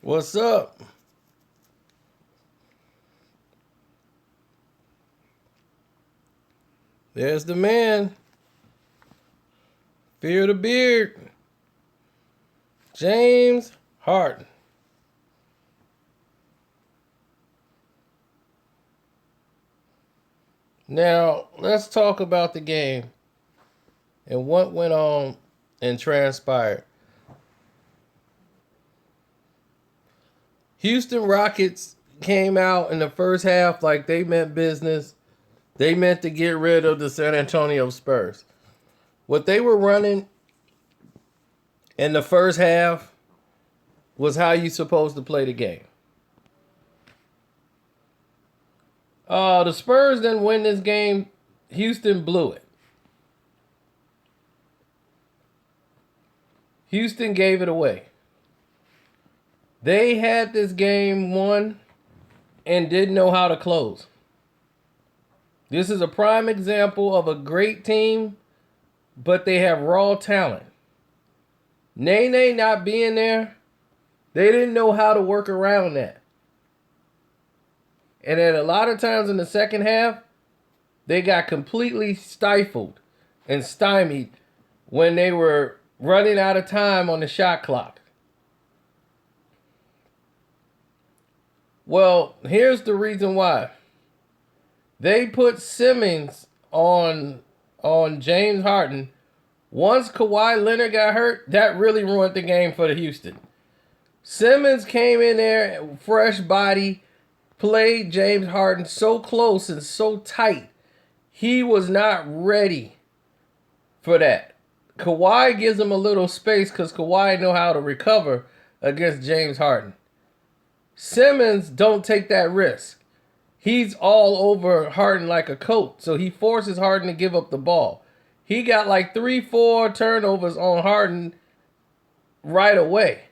What's up? There's the man. Fear the beard. James Harden. Now, let's talk about the game and what went on and transpired. Houston Rockets came out in the first half like they meant business. They meant to get rid of the San Antonio Spurs. What they were running in the first half was how you supposed to play the game. The Spurs didn't win this game. Houston blew it. Houston gave it away. They had this game won and didn't know how to close. This is a prime example of a great team, but they have raw talent. Nene not being there, they didn't know how to work around that. And at a lot of times in the second half, they got completely stifled and stymied when they were running out of time on the shot clock. Well, here's the reason why. They put Simmons on James Harden. Once Kawhi Leonard got hurt, that really ruined the game for the Houston. Simmons came in there, fresh body, played James Harden so close and so tight. He was not ready for that. Kawhi gives him a little space because Kawhi know how to recover against James Harden. Simmons don't take that risk. He's all over Harden like a coat, so he forces Harden to give up the ball. He got like 3-4 turnovers on Harden right away.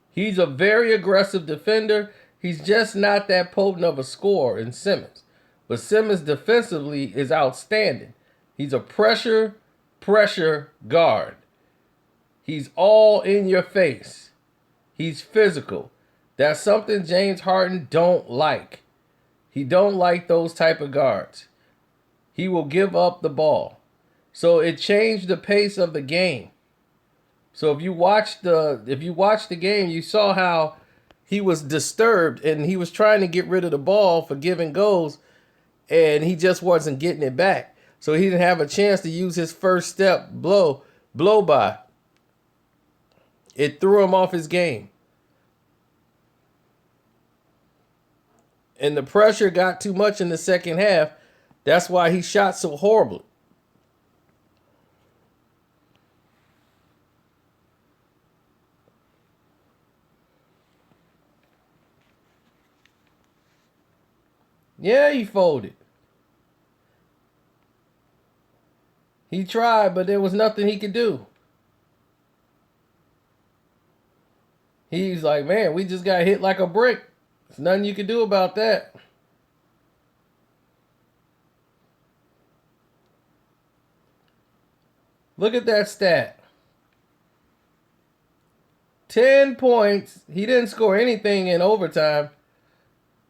He's a very aggressive defender. He's just not that potent of a scorer in Simmons. But Simmons defensively is outstanding. He's a pressure guard. He's all in your face. He's physical. That's something James Harden don't like. He don't like those type of guards. He will give up the ball. So it changed the pace of the game. So if you watched the game, you saw how he was disturbed and he was trying to get rid of the ball for give and goes, and he just wasn't getting it back. So he didn't have a chance to use his first step blow by. It threw him off his game. And the pressure got too much in the second half. That's why he shot so horribly. Yeah, he folded. He tried, but there was nothing he could do. He's like, man, we just got hit like a brick. There's nothing you can do about that. Look at that stat. 10 points. He didn't score anything in overtime.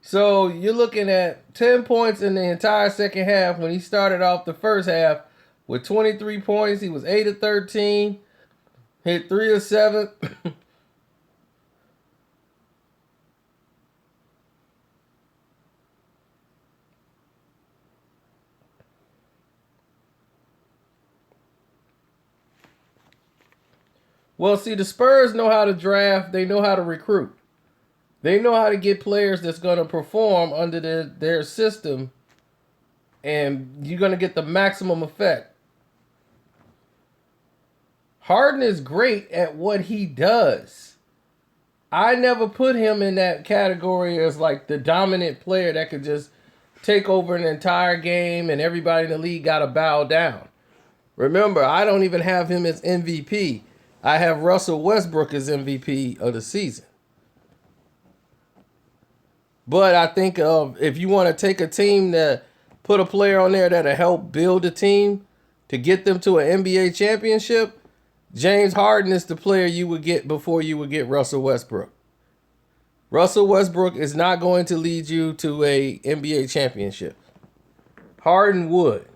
So you're looking at 10 points in the entire second half when he started off the first half with 23 points. He was 8 of 13, hit 3 of 7. Well, see, the Spurs know how to draft. They know how to recruit. They know how to get players that's going to perform under their system, and you're going to get the maximum effect. Harden is great at what he does. I never put him in that category as like the dominant player that could just take over an entire game and everybody in the league got to bow down. Remember, I don't even have him as MVP. I have Russell Westbrook as MVP of the season. But I think if you want to take a team that put a player on there that'll help build a team to get them to an NBA championship, James Harden is the player you would get before you would get Russell Westbrook. Russell Westbrook is not going to lead you to a NBA championship. Harden would.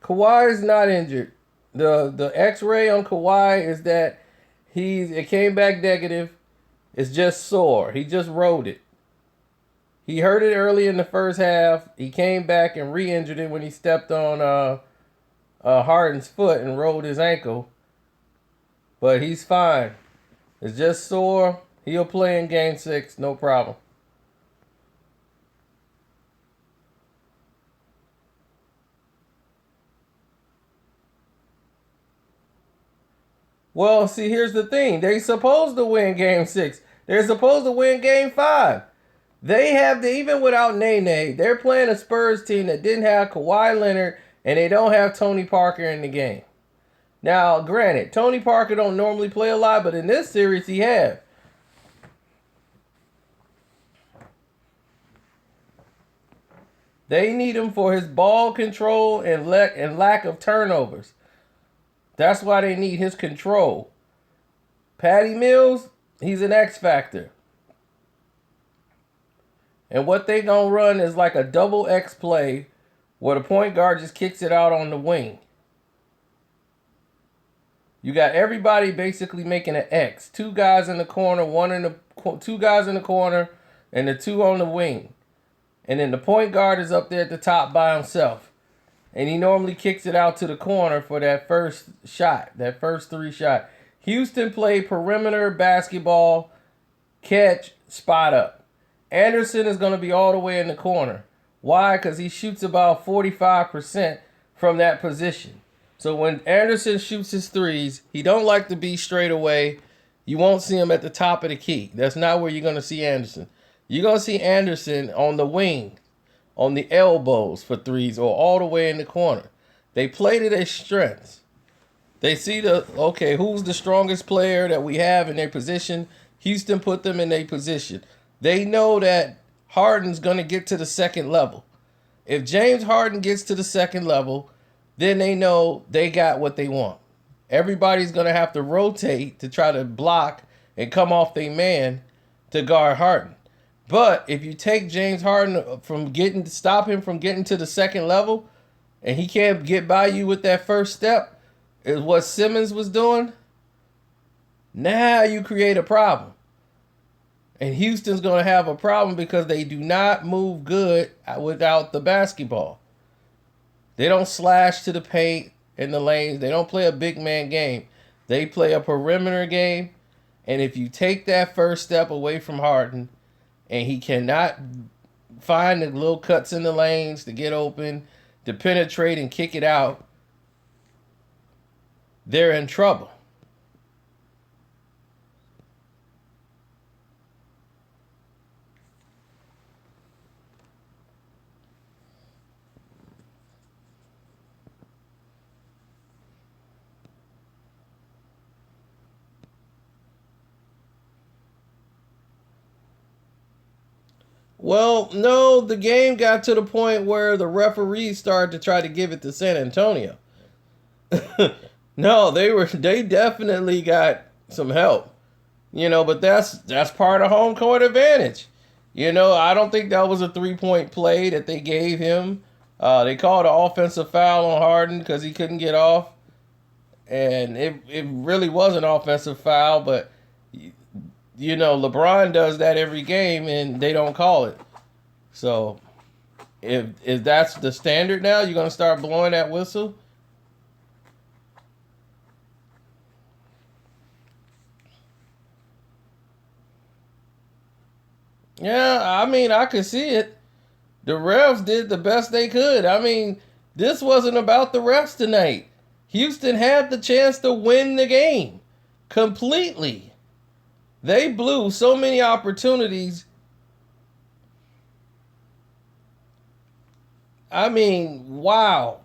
Kawhi is not injured. The X-ray on Kawhi is that it came back negative. It's just sore. He just rolled it. He hurt it early in the first half. He came back and re-injured it when he stepped on Harden's foot and rolled his ankle. But he's fine. It's just sore. He'll play in Game 6, no problem. Well, see, here's the thing. They're supposed to win Game 6. They're supposed to win Game 5. Even without Nene, they're playing a Spurs team that didn't have Kawhi Leonard and they don't have Tony Parker in the game. Now, granted, Tony Parker don't normally play a lot, but in this series he have. They need him for his ball control and lack of turnovers. That's why they need his control. Patty Mills, he's an X factor. And what they gonna run is like a double X play where the point guard just kicks it out on the wing. You got everybody basically making an X. Two guys in the corner, two guys in the corner, and the two on the wing. And then the point guard is up there at the top by himself. And he normally kicks it out to the corner for that first shot, that first 3 shot. Houston played perimeter basketball, catch, spot up. Anderson is going to be all the way in the corner. Why? Because he shoots about 45% from that position. So when Anderson shoots his threes, he don't like to be straight away. You won't see him at the top of the key. That's not where you're going to see Anderson. You're going to see Anderson on the wing, on the elbows for threes, or all the way in the corner. They play to their strengths. They see who's the strongest player that we have in their position. Houston put them in their position. They know that Harden's going to get to the second level. If James Harden gets to the second level, then they know they got what they want. Everybody's going to have to rotate to try to block and come off their man to guard Harden. But if you take James Harden stop him from getting to the second level, and he can't get by you with that first step, is what Simmons was doing, now you create a problem. And Houston's going to have a problem because they do not move good without the basketball. They don't slash to the paint in the lanes. They don't play a big man game. They play a perimeter game. And if you take that first step away from Harden and he cannot find the little cuts in the lanes to get open, to penetrate and kick it out, they're in trouble. Well, no, the game got to the point where the referees started to try to give it to San Antonio. No, they definitely got some help. But that's part of home court advantage. I don't think that was a 3-point play that they gave him. They called an offensive foul on Harden because he couldn't get off. And it really was an offensive foul, but LeBron does that every game and they don't call it. So if that's the standard now, you're going to start blowing that whistle? Yeah, I could see it. The refs did the best they could. This wasn't about the refs tonight. Houston had the chance to win the game completely. They blew so many opportunities. Wow.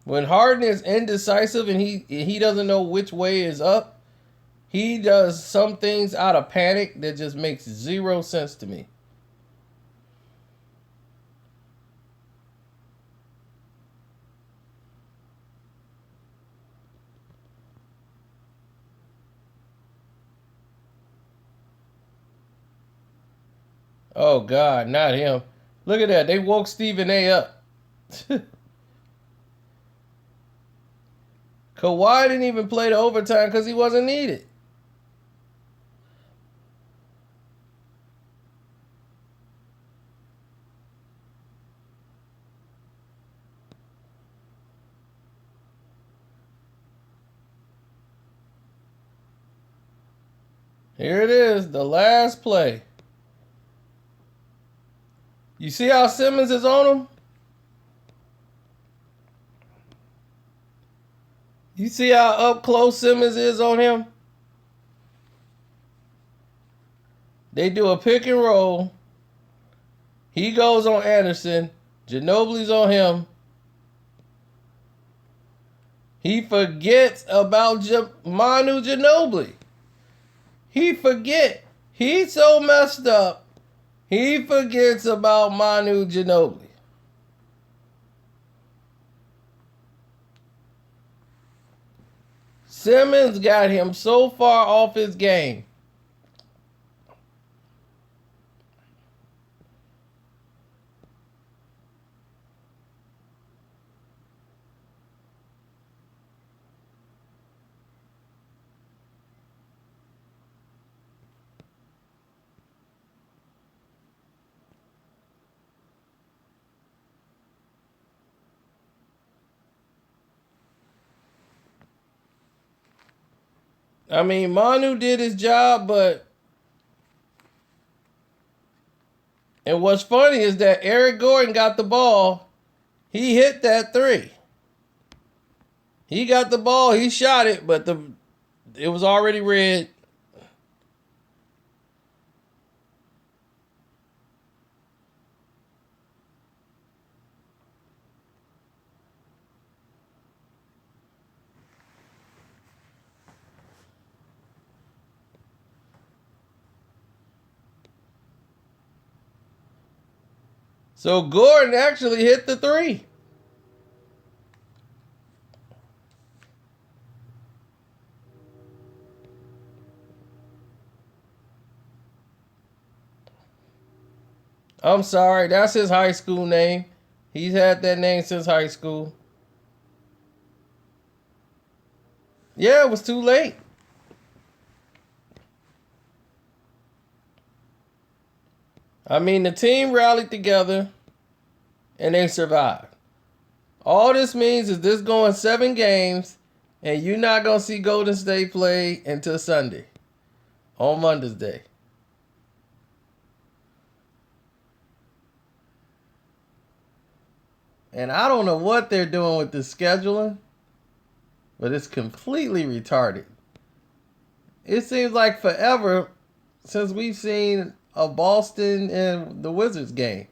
When Harden is indecisive and he doesn't know which way is up, He does some things out of panic that just makes zero sense to me. Oh, God, not him. Look at that. They woke Stephen A up. Kawhi didn't even play the overtime because he wasn't needed. Here it is, the last play. You see how Simmons is on him? You see how up close Simmons is on him? They do a pick and roll. He goes on Anderson. Ginobili's on him. He forgets about Manu Ginobili. He forget. He's so messed up. He forgets about Manu Ginobili. Simmons got him so far off his game. I mean, Manu did his job, but... And what's funny is that Eric Gordon got the ball. He hit that three. He got the ball. He shot it, but it was already red. So Gordon actually hit the three. I'm sorry, that's his high school name. He's had that name since high school. Yeah, it was too late. I mean, the team rallied together and they survived. All this means is this going 7 games and you're not going to see Golden State play until Sunday on Mother's Day. And I don't know what they're doing with this scheduling, but it's completely retarded. It seems like forever since we've seen a Boston and the Wizards game.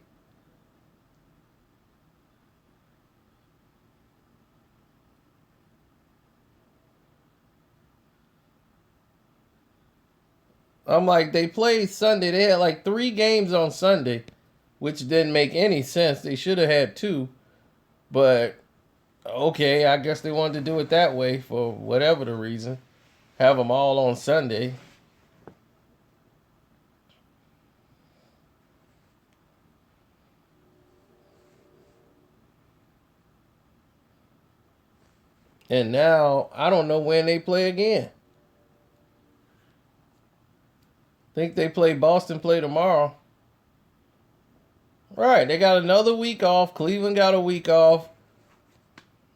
I'm like, they played Sunday. They had like 3 games on Sunday, which didn't make any sense. They should have had 2. But, okay, I guess they wanted to do it that way for whatever the reason. Have them all on Sunday. And now, I don't know when they play again. Think they play tomorrow. Right, they got another week off. Cleveland got a week off.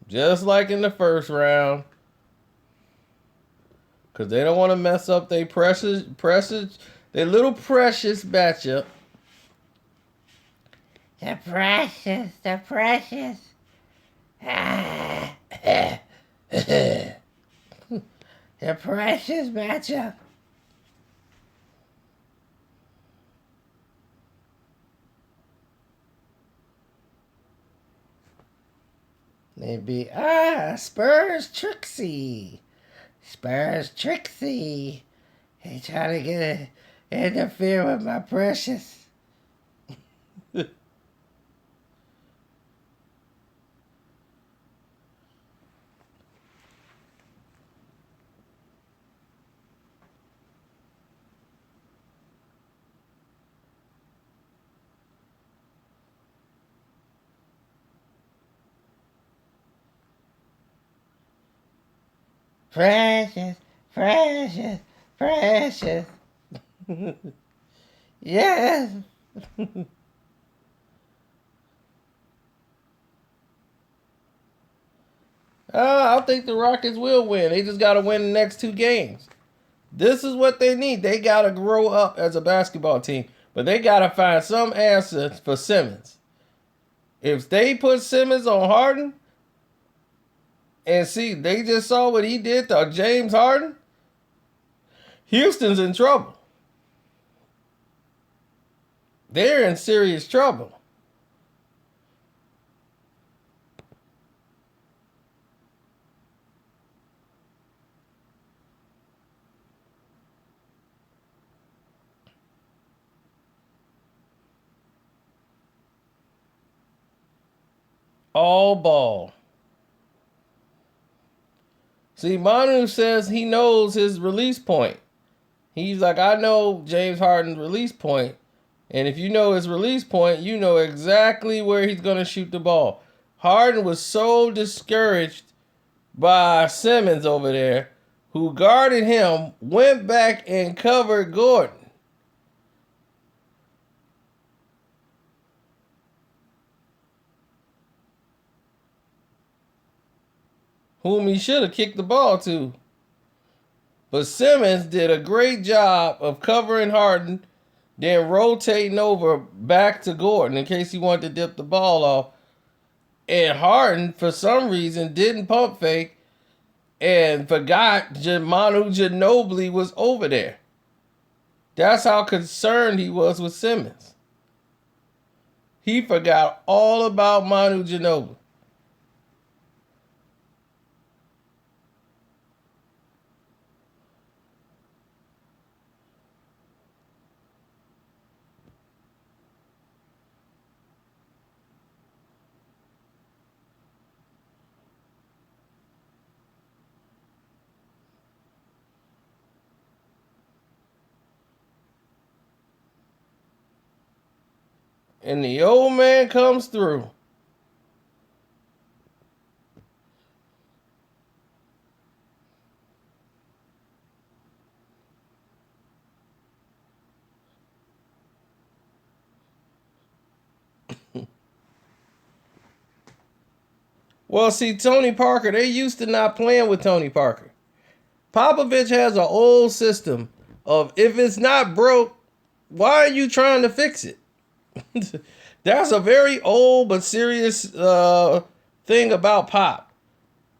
Just like in the first round. Because they don't want to mess up their their little precious matchup. The precious. The precious matchup. They'd be, Spurs Trixie. Spurs Trixie. He trying to interfere with my precious. Precious, precious, precious. Yes. I think the Rockets will win. They just got to win the next 2 games. This is what they need. They got to grow up as a basketball team, but they got to find some answers for Simmons. If they put Simmons on Harden, and see, they just saw what he did to James Harden, Houston's in trouble. They're in serious trouble. All ball. See, Manu says he knows his release point. He's like, I know James Harden's release point, and if you know his release point, you know exactly where he's going to shoot the ball. Harden was so discouraged by Simmons over there, who guarded him, went back and covered Gordon. Whom he should have kicked the ball to. But Simmons did a great job of covering Harden, then rotating over back to Gordon in case he wanted to dip the ball off. And Harden, for some reason, didn't pump fake and forgot Manu Ginobili was over there. That's how concerned he was with Simmons. He forgot all about Manu Ginobili. And the old man comes through. Well, see, Tony Parker, they used to not playing with Tony Parker. Popovich has an old system of if it's not broke, why are you trying to fix it? That's a very old but serious thing about Pop.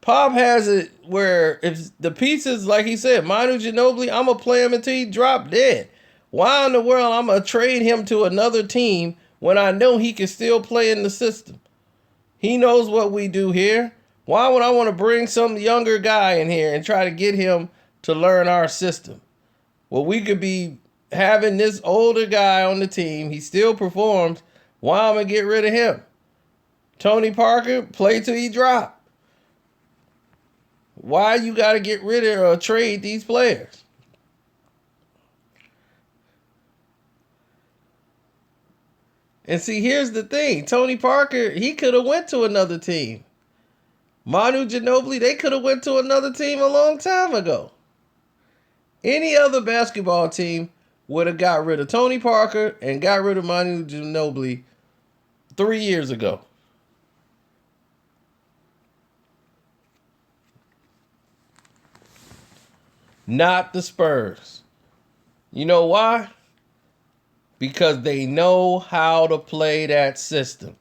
Pop has it where if the pieces, like he said, Manu Ginobili, I'm going to play him until he drop dead. Why in the world I'm going to trade him to another team when I know he can still play in the system? He knows what we do here. Why would I want to bring some younger guy in here and try to get him to learn our system? Well, we could be having this older guy on the team. He still performs. Why am I going to get rid of him? Tony Parker, play till he drop. Why you got to get rid of or trade these players? And see, here's the thing. Tony Parker, he could have went to another team. Manu Ginobili, they could have went to another team a long time ago. Any other basketball team would have got rid of Tony Parker and got rid of Manu Ginobili 3 years ago. Not the Spurs. You know why? Because they know how to play that system.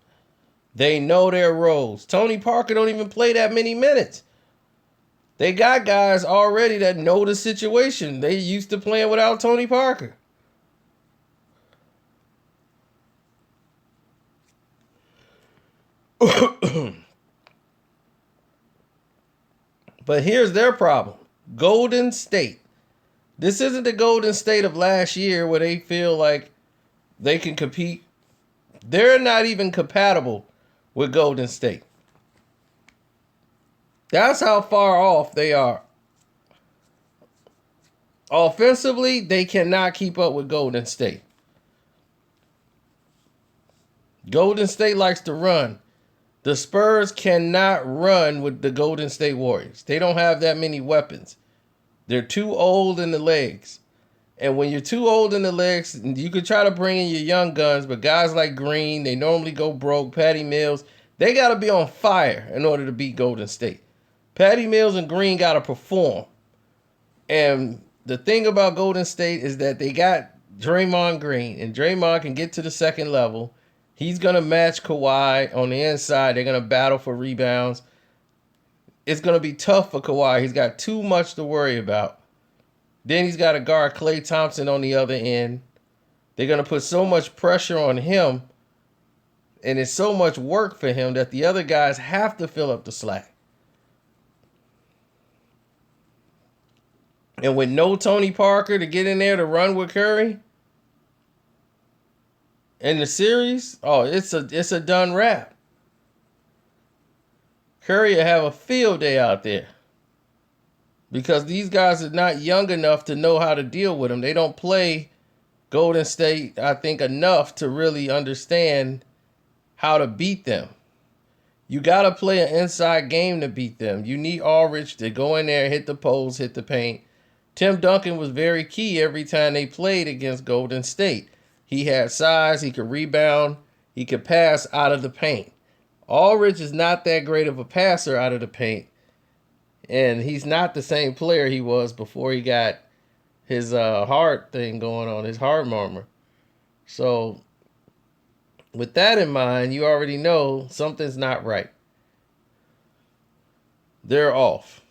They know their roles. Tony Parker don't even play that many minutes. They got guys already that know the situation. They used to playing without Tony Parker. But here's their problem. Golden State. This isn't the Golden State of last year where they feel like they can compete. They're not even compatible with Golden State. That's how far off they are. Offensively, they cannot keep up with Golden State. Golden State likes to run. The Spurs cannot run with the Golden State Warriors. They don't have that many weapons. They're too old in the legs. And when you're too old in the legs, you could try to bring in your young guns, but guys like Green, they normally go broke. Patty Mills, they got to be on fire in order to beat Golden State. Patty Mills and Green got to perform. And the thing about Golden State is that they got Draymond Green, and Draymond can get to the second level. He's going to match Kawhi on the inside. They're going to battle for rebounds. It's going to be tough for Kawhi. He's got too much to worry about. Then he's got to guard Klay Thompson on the other end. They're going to put so much pressure on him, and it's so much work for him that the other guys have to fill up the slack. And with no Tony Parker to get in there to run with Curry in the series, it's a done wrap. Curry will have a field day out there because these guys are not young enough to know how to deal with him. They don't play Golden State, I think, enough to really understand how to beat them. You got to play an inside game to beat them. You need Aldridge to go in there, hit the post, hit the paint. Tim Duncan was very key every time they played against Golden State. He had size, he could rebound, he could pass out of the paint. Aldridge is not that great of a passer out of the paint, and he's not the same player he was before he got his heart thing going on, his heart murmur. So with that in mind, you already know something's not right. They're off.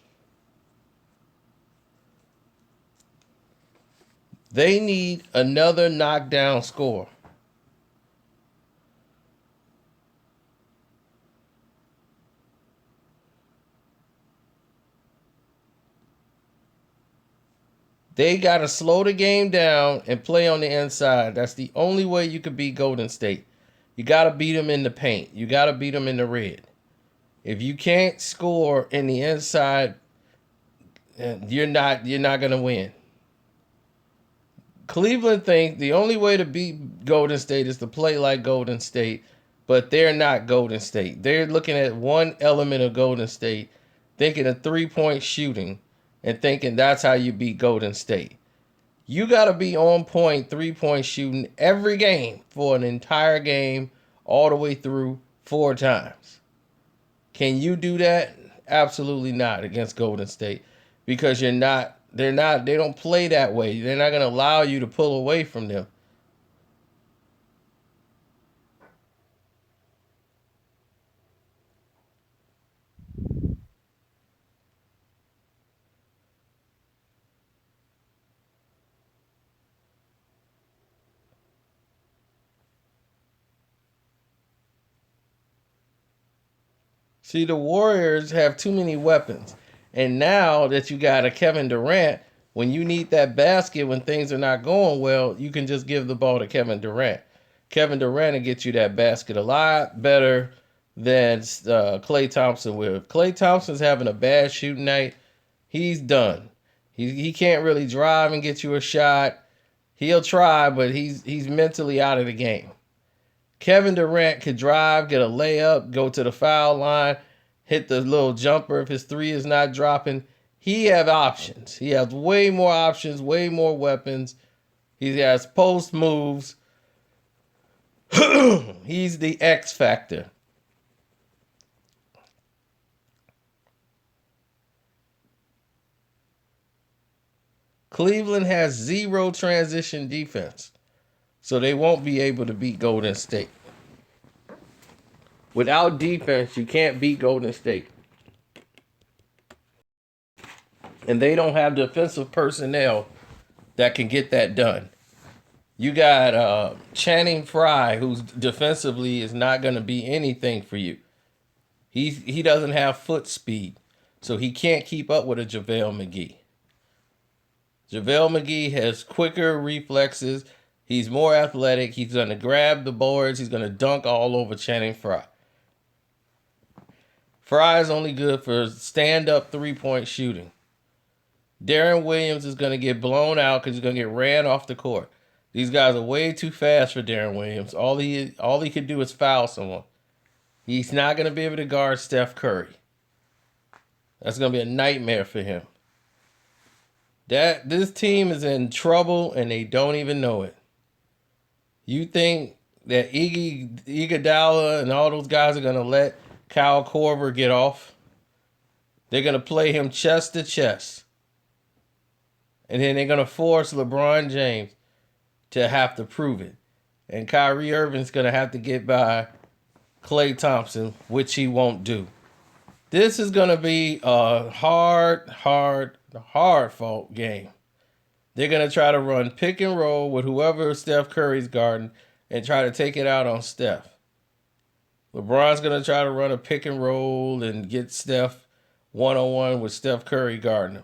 They need another knockdown score. They got to slow the game down and play on the inside. That's the only way you could beat Golden State. You got to beat them in the paint. You got to beat them in the red. If you can't score in the inside, you're not going to win. Cleveland think the only way to beat Golden State is to play like Golden State, but they're not Golden State. They're looking at one element of Golden State, thinking of three-point shooting, and thinking that's how you beat Golden State. You got to be on point three-point shooting every game for an entire game all the way through 4 times. Can you do that? Absolutely not against Golden State, because they don't play that way. They're not going to allow you to pull away from them. See, the Warriors have too many weapons. And now that you got a Kevin Durant, when you need that basket when things are not going well, you can just give the ball to Kevin Durant. Kevin Durant will get you that basket a lot better than Klay Thompson will. If Klay Thompson's having a bad shooting night, he's done. He can't really drive and get you a shot. He'll try, but he's mentally out of the game. Kevin Durant could drive, get a layup, go to the foul line, hit the little jumper if his three is not dropping. He has options. He has way more options, way more weapons. He has post moves. He's the X factor. Cleveland has zero transition defense, so they won't be able to beat Golden State. Without defense, you can't beat Golden State. And they don't have defensive personnel that can get that done. You got Channing Frye, who's defensively is not going to be anything for you. He doesn't have foot speed, so he can't keep up with a JaVale McGee. JaVale McGee has quicker reflexes. He's more athletic. He's going to grab the boards. He's going to dunk all over Channing Frye. Frye is only good for stand-up three-point shooting. Darren Williams is going to get blown out because he's going to get ran off the court. These guys are way too fast for Darren Williams. All he could do is foul someone. He's not going to be able to guard Steph Curry. That's going to be a nightmare for him. This team is in trouble and they don't even know it. You think that Iguodala and all those guys are going to let Kyle Korver get off? They're going to play him chest to chest. And then they're going to force LeBron James to have to prove it. And Kyrie Irving's going to have to get by Klay Thompson, which he won't do. This is going to be a hard fought game. They're going to try to run pick and roll with whoever Steph Curry's guarding and try to take it out on Steph. LeBron's going to try to run a pick and roll and get Steph one-on-one with Steph Curry guarding him.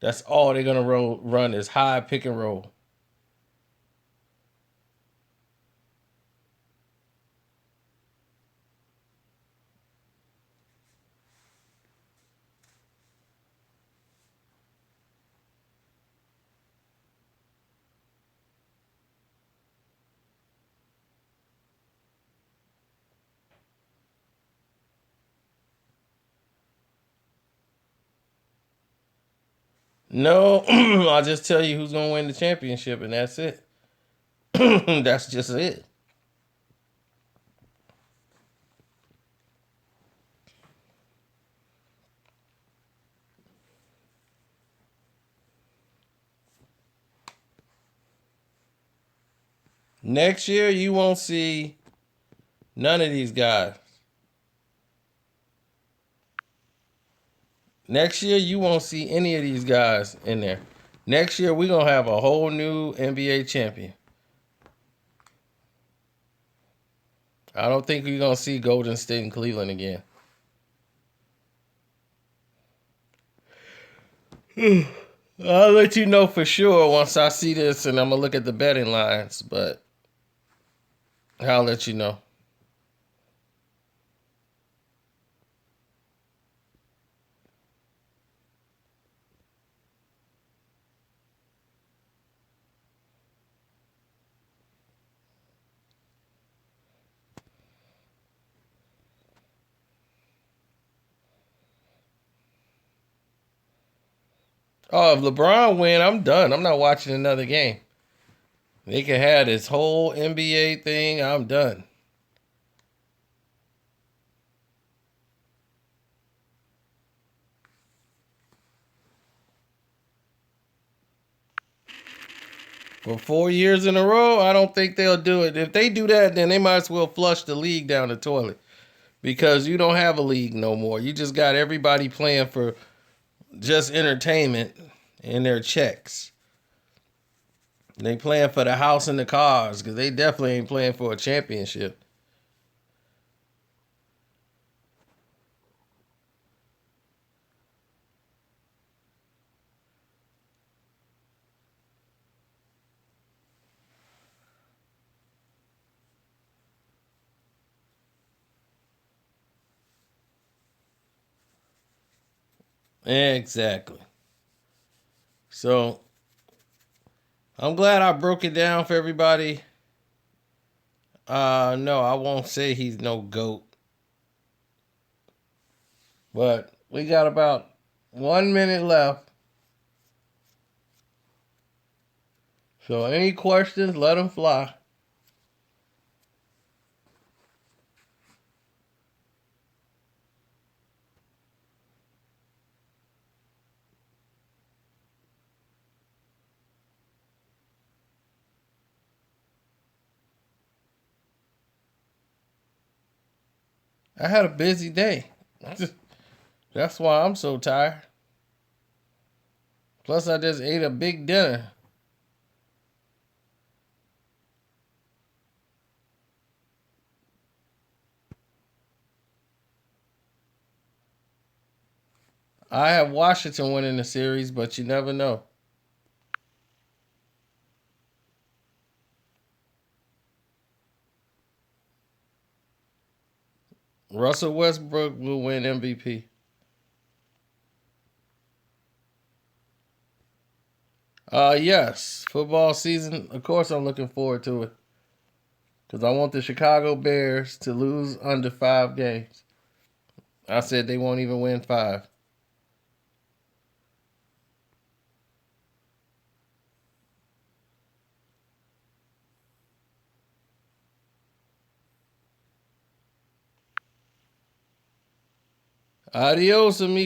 That's all they're going to run is high pick and roll. No, I'll just tell you who's going to win the championship, and that's it. That's just it. Next year, you won't see none of these guys. Next year, you won't see any of these guys in there. Next year, we're going to have a whole new NBA champion. I don't think we're going to see Golden State and Cleveland again. I'll let you know for sure once I see this, and I'm going to look at the betting lines, but I'll let you know. Oh, if LeBron win, I'm done. I'm not watching another game. They can have this whole NBA thing. I'm done. For 4 years in a row, I don't think they'll do it. If they do that, then they might as well flush the league down the toilet. Because you don't have a league no more. You just got everybody playing for just entertainment and their checks. They playing for the house and the cars because they definitely ain't playing for a championship. Exactly. So I'm glad I broke it down for everybody. No, I won't say he's no GOAT. But we got about 1 minute left. So any questions, let them fly. I had a busy day. That's why I'm so tired. Plus, I just ate a big dinner. I have Washington winning the series, but you never know. Russell Westbrook will win MVP. Yes, football season. Of course, I'm looking forward to it because I want the Chicago Bears to lose under 5 games. I said they won't even win 5. Adios, amigo.